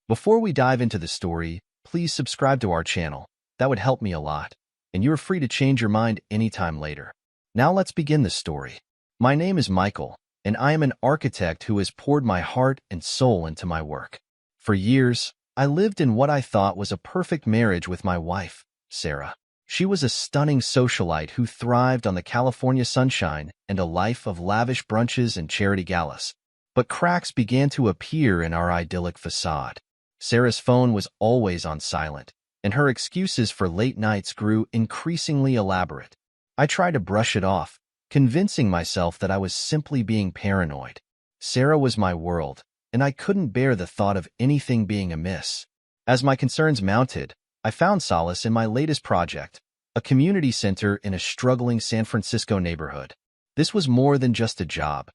Before we dive into the story, please subscribe to our channel. That would help me a lot, and you are free to change your mind anytime later. Now let's begin the story. My name is Michael, and I am an architect who has poured my heart and soul into my work. For years, I lived in what I thought was a perfect marriage with my wife, Sarah. She was a stunning socialite who thrived on the California sunshine and a life of lavish brunches and charity galas. But cracks began to appear in our idyllic facade. Sarah's phone was always on silent, and her excuses for late nights grew increasingly elaborate. I tried to brush it off, convincing myself that I was simply being paranoid. Sarah was my world, and I couldn't bear the thought of anything being amiss. As my concerns mounted, I found solace in my latest project, a community center in a struggling San Francisco neighborhood. This was more than just a job.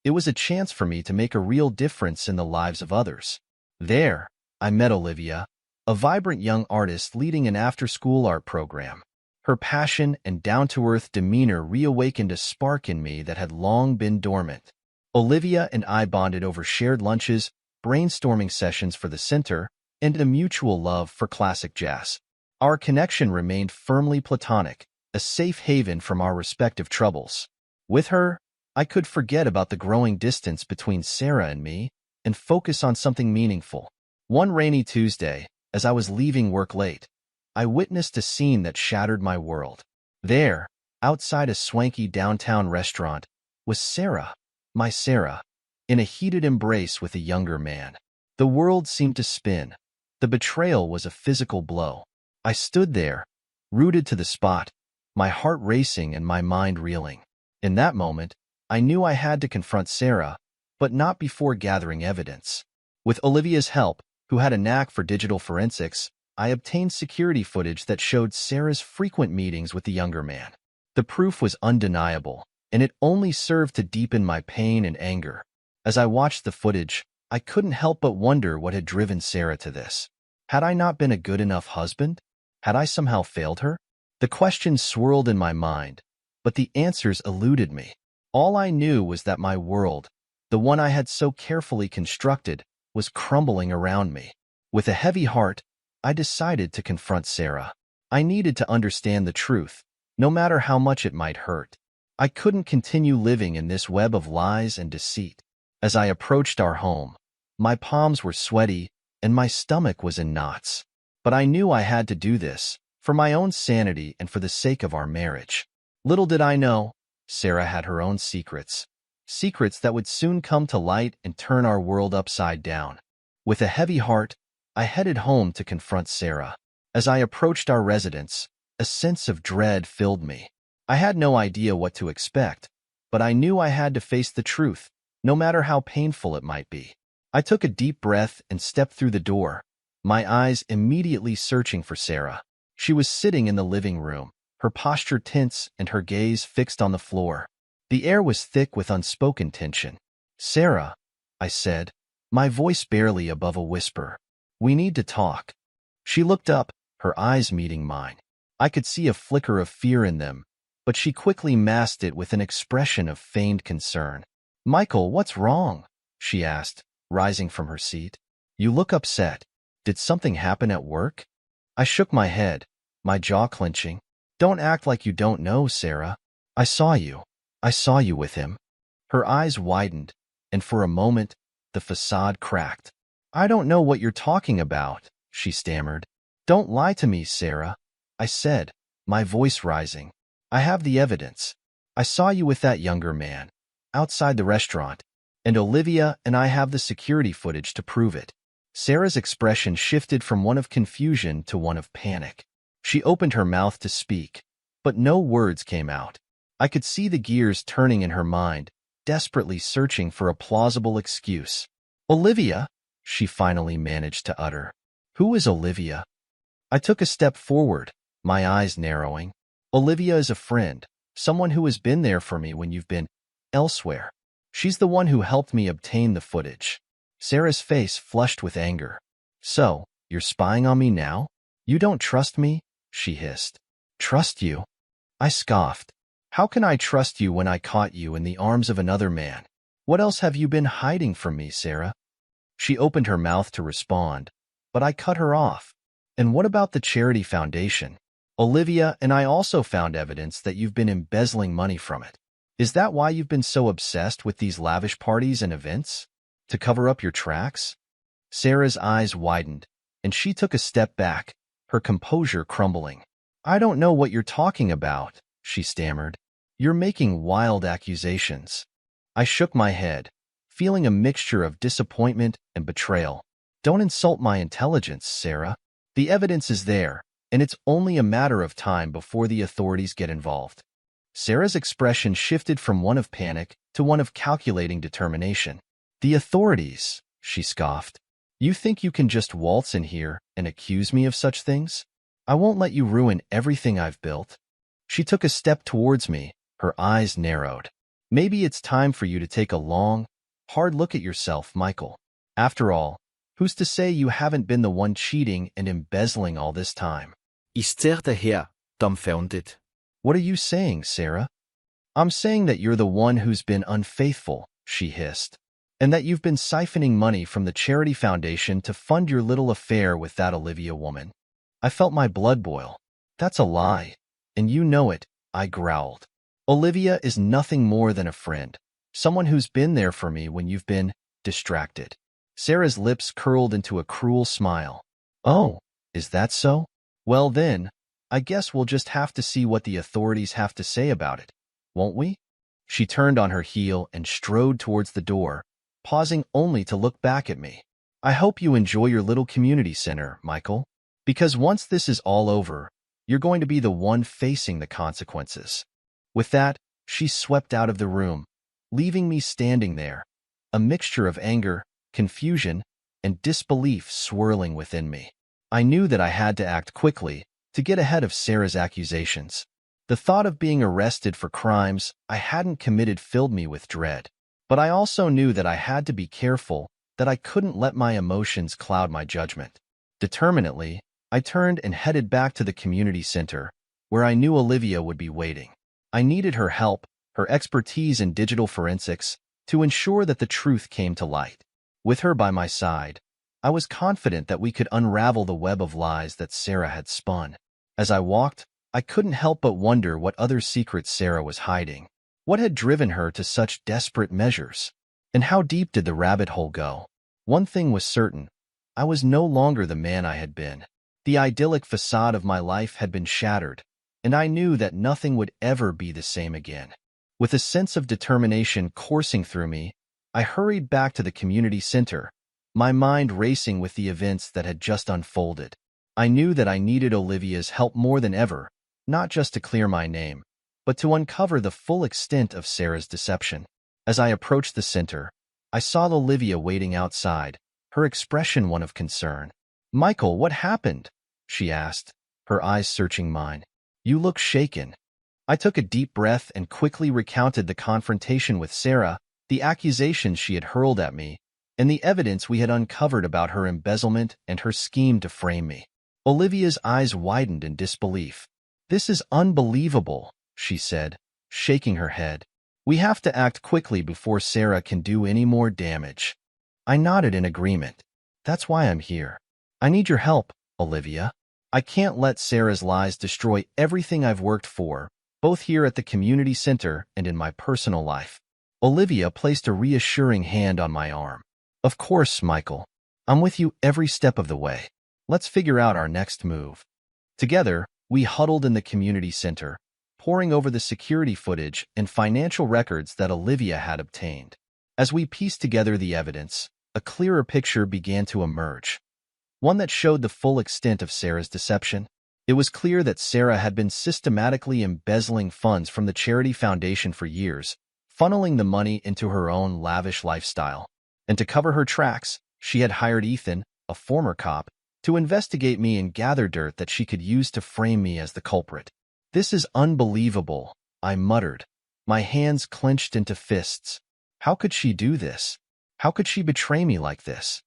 It was a chance for me to make a real difference in the lives of others. There, I met Olivia, a vibrant young artist leading an after-school art program. Her passion and down-to-earth demeanor reawakened a spark in me that had long been dormant. Olivia and I bonded over shared lunches, brainstorming sessions for the center, and a mutual love for classic jazz. Our connection remained firmly platonic, a safe haven from our respective troubles. With her, I could forget about the growing distance between Sarah and me and focus on something meaningful. One rainy Tuesday, as I was leaving work late, I witnessed a scene that shattered my world. There, outside a swanky downtown restaurant, was Sarah, my Sarah, in a heated embrace with a younger man. The world seemed to spin. The betrayal was a physical blow. I stood there, rooted to the spot, my heart racing and my mind reeling. In that moment, I knew I had to confront Sarah, but not before gathering evidence. With Olivia's help, who had a knack for digital forensics, I obtained security footage that showed Sarah's frequent meetings with the younger man. The proof was undeniable, and it only served to deepen my pain and anger. As I watched the footage, I couldn't help but wonder what had driven Sarah to this. Had I not been a good enough husband? Had I somehow failed her? The questions swirled in my mind, but the answers eluded me. All I knew was that my world, the one I had so carefully constructed, was crumbling around me. With a heavy heart, I decided to confront Sarah. I needed to understand the truth, no matter how much it might hurt. I couldn't continue living in this web of lies and deceit. As I approached our home, my palms were sweaty and my stomach was in knots. But I knew I had to do this, for my own sanity and for the sake of our marriage. Little did I know, Sarah had her own secrets. Secrets that would soon come to light and turn our world upside down. With a heavy heart, I headed home to confront Sarah. As I approached our residence, a sense of dread filled me. I had no idea what to expect, but I knew I had to face the truth, no matter how painful it might be. I took a deep breath and stepped through the door, my eyes immediately searching for Sarah. She was sitting in the living room, her posture tense and her gaze fixed on the floor. The air was thick with unspoken tension. "Sarah," I said, my voice barely above a whisper. "We need to talk." She looked up, her eyes meeting mine. I could see a flicker of fear in them, but she quickly masked it with an expression of feigned concern. "Michael, what's wrong?" she asked, rising from her seat. "You look upset. Did something happen at work?" I shook my head, my jaw clenching. "Don't act like you don't know, Sarah. I saw you. I saw you with him." Her eyes widened, and for a moment, the facade cracked. "I don't know what you're talking about," she stammered. "Don't lie to me, Sarah," I said, my voice rising. "I have the evidence. I saw you with that younger man, outside the restaurant, and Olivia and I have the security footage to prove it." Sarah's expression shifted from one of confusion to one of panic. She opened her mouth to speak, but no words came out. I could see the gears turning in her mind, desperately searching for a plausible excuse. "Olivia," she finally managed to utter. "Who is Olivia?" I took a step forward, my eyes narrowing. "Olivia is a friend, someone who has been there for me when you've been elsewhere. She's the one who helped me obtain the footage." Sarah's face flushed with anger. "So, you're spying on me now? You don't trust me?" she hissed. "Trust you?" I scoffed. "How can I trust you when I caught you in the arms of another man? What else have you been hiding from me, Sarah?" She opened her mouth to respond, but I cut her off. And what about the charity foundation? Olivia and I also found evidence that you've been embezzling money from it. Is that why you've been so obsessed with these lavish parties and events? To cover up your tracks? Sarah's eyes widened, and she took a step back, her composure crumbling. I don't know what you're talking about, she stammered. You're making wild accusations. I shook my head, feeling a mixture of disappointment and betrayal. Don't insult my intelligence, Sarah. The evidence is there, and it's only a matter of time before the authorities get involved. Sarah's expression shifted from one of panic to one of calculating determination. The authorities, she scoffed. You think you can just waltz in here and accuse me of such things? I won't let you ruin everything I've built. She took a step towards me, her eyes narrowed. Maybe it's time for you to take a long, hard look at yourself, Michael. After all, who's to say you haven't been the one cheating and embezzling all this time? Ich stared at her, dumbfounded. What are you saying, Sarah? I'm saying that you're the one who's been unfaithful, she hissed, and that you've been siphoning money from the charity foundation to fund your little affair with that Olivia woman. I felt my blood boil. That's a lie, and you know it, I growled. Olivia is nothing more than a friend, someone who's been there for me when you've been distracted. Sarah's lips curled into a cruel smile. Oh, is that so? Well then, I guess we'll just have to see what the authorities have to say about it, won't we? She turned on her heel and strode towards the door, pausing only to look back at me. I hope you enjoy your little community center, Michael, because once this is all over, you're going to be the one facing the consequences. With that, she swept out of the room, leaving me standing there, a mixture of anger, confusion, and disbelief swirling within me. I knew that I had to act quickly to get ahead of Sarah's accusations. The thought of being arrested for crimes I hadn't committed filled me with dread. But I also knew that I had to be careful, that I couldn't let my emotions cloud my judgment. Determinedly, I turned and headed back to the community center, where I knew Olivia would be waiting. I needed her help, her expertise in digital forensics, to ensure that the truth came to light. With her by my side, I was confident that we could unravel the web of lies that Sarah had spun. As I walked, I couldn't help but wonder what other secrets Sarah was hiding. What had driven her to such desperate measures? And how deep did the rabbit hole go? One thing was certain. I was no longer the man I had been. The idyllic facade of my life had been shattered, and I knew that nothing would ever be the same again. With a sense of determination coursing through me, I hurried back to the community center, my mind racing with the events that had just unfolded. I knew that I needed Olivia's help more than ever, not just to clear my name, but to uncover the full extent of Sarah's deception. As I approached the center, I saw Olivia waiting outside, her expression one of concern. "Michael, what happened?" she asked, her eyes searching mine. "You look shaken." I took a deep breath and quickly recounted the confrontation with Sarah, the accusations she had hurled at me, and the evidence we had uncovered about her embezzlement and her scheme to frame me. Olivia's eyes widened in disbelief. "This is unbelievable," she said, shaking her head. "We have to act quickly before Sarah can do any more damage." I nodded in agreement. "That's why I'm here. I need your help, Olivia. I can't let Sarah's lies destroy everything I've worked for, both here at the community center and in my personal life." Olivia placed a reassuring hand on my arm. "Of course, Michael. I'm with you every step of the way. Let's figure out our next move." Together, we huddled in the community center, poring over the security footage and financial records that Olivia had obtained. As we pieced together the evidence, a clearer picture began to emerge, one that showed the full extent of Sarah's deception. It was clear that Sarah had been systematically embezzling funds from the charity foundation for years, funneling the money into her own lavish lifestyle. And to cover her tracks, she had hired Ethan, a former cop, to investigate me and gather dirt that she could use to frame me as the culprit. "This is unbelievable," I muttered, my hands clenched into fists. How could she do this? How could she betray me like this?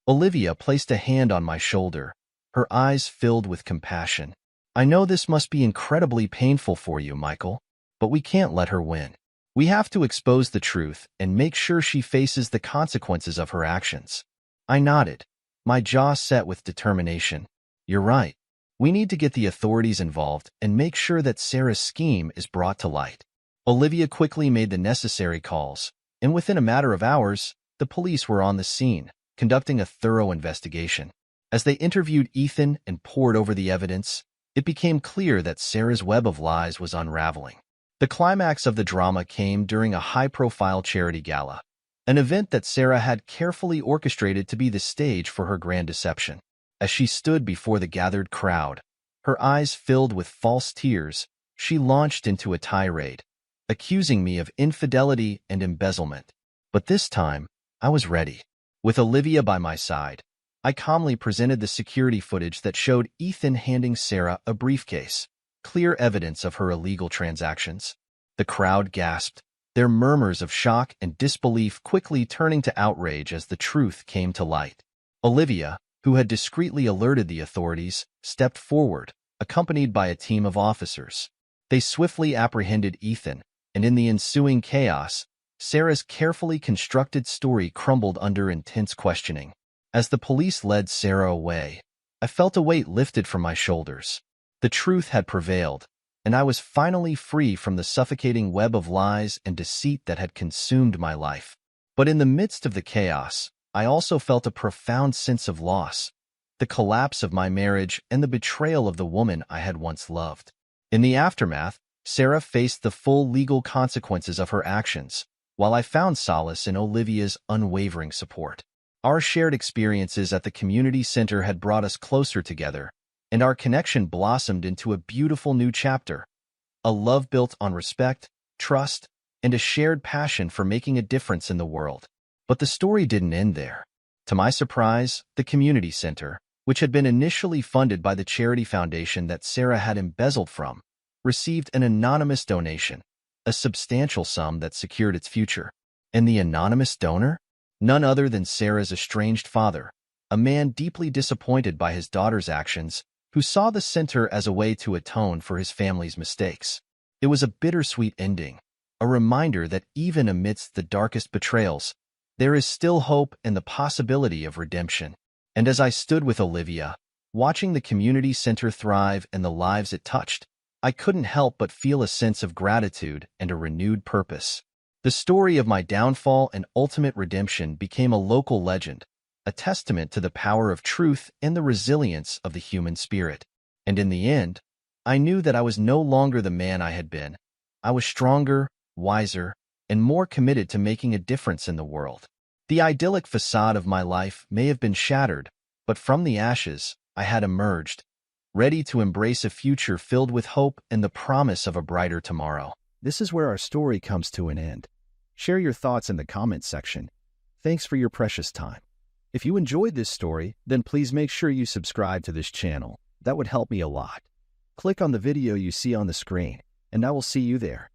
Olivia placed a hand on my shoulder, her eyes filled with compassion. "I know this must be incredibly painful for you, Michael, but we can't let her win. We have to expose the truth and make sure she faces the consequences of her actions." I nodded, my jaw set with determination. You're right. We need to get the authorities involved and make sure that Sarah's scheme is brought to light. Olivia quickly made the necessary calls, and within a matter of hours, the police were on the scene, conducting a thorough investigation. As they interviewed Ethan and pored over the evidence, it became clear that Sarah's web of lies was unraveling. The climax of the drama came during a high-profile charity gala, an event that Sarah had carefully orchestrated to be the stage for her grand deception. As she stood before the gathered crowd, her eyes filled with false tears, she launched into a tirade, accusing me of infidelity and embezzlement. But this time, I was ready. With Olivia by my side, I calmly presented the security footage that showed Ethan handing Sarah a briefcase, clear evidence of her illegal transactions. The crowd gasped, their murmurs of shock and disbelief quickly turning to outrage as the truth came to light. Olivia, who had discreetly alerted the authorities, stepped forward, accompanied by a team of officers. They swiftly apprehended Ethan, and in the ensuing chaos, Sarah's carefully constructed story crumbled under intense questioning. As the police led Sarah away, I felt a weight lifted from my shoulders. The truth had prevailed, and I was finally free from the suffocating web of lies and deceit that had consumed my life. But in the midst of the chaos, I also felt a profound sense of loss, the collapse of my marriage and the betrayal of the woman I had once loved. In the aftermath, Sarah faced the full legal consequences of her actions, while I found solace in Olivia's unwavering support. Our shared experiences at the community center had brought us closer together, and our connection blossomed into a beautiful new chapter, a love built on respect, trust, and a shared passion for making a difference in the world. But the story didn't end there. To my surprise, the community center, which had been initially funded by the charity foundation that Sarah had embezzled from, received an anonymous donation, a substantial sum that secured its future. And the anonymous donor? None other than Sarah's estranged father, a man deeply disappointed by his daughter's actions, who saw the center as a way to atone for his family's mistakes. It was a bittersweet ending, a reminder that even amidst the darkest betrayals, there is still hope and the possibility of redemption. And as I stood with Olivia, watching the community center thrive and the lives it touched, I couldn't help but feel a sense of gratitude and a renewed purpose. The story of my downfall and ultimate redemption became a local legend, a testament to the power of truth and the resilience of the human spirit. And in the end, I knew that I was no longer the man I had been. I was stronger, wiser, and more committed to making a difference in the world. The idyllic facade of my life may have been shattered, but from the ashes, I had emerged, ready to embrace a future filled with hope and the promise of a brighter tomorrow. This is where our story comes to an end. Share your thoughts in the comments section. Thanks for your precious time. If you enjoyed this story, then please make sure you subscribe to this channel. That would help me a lot. Click on the video you see on the screen, and I will see you there.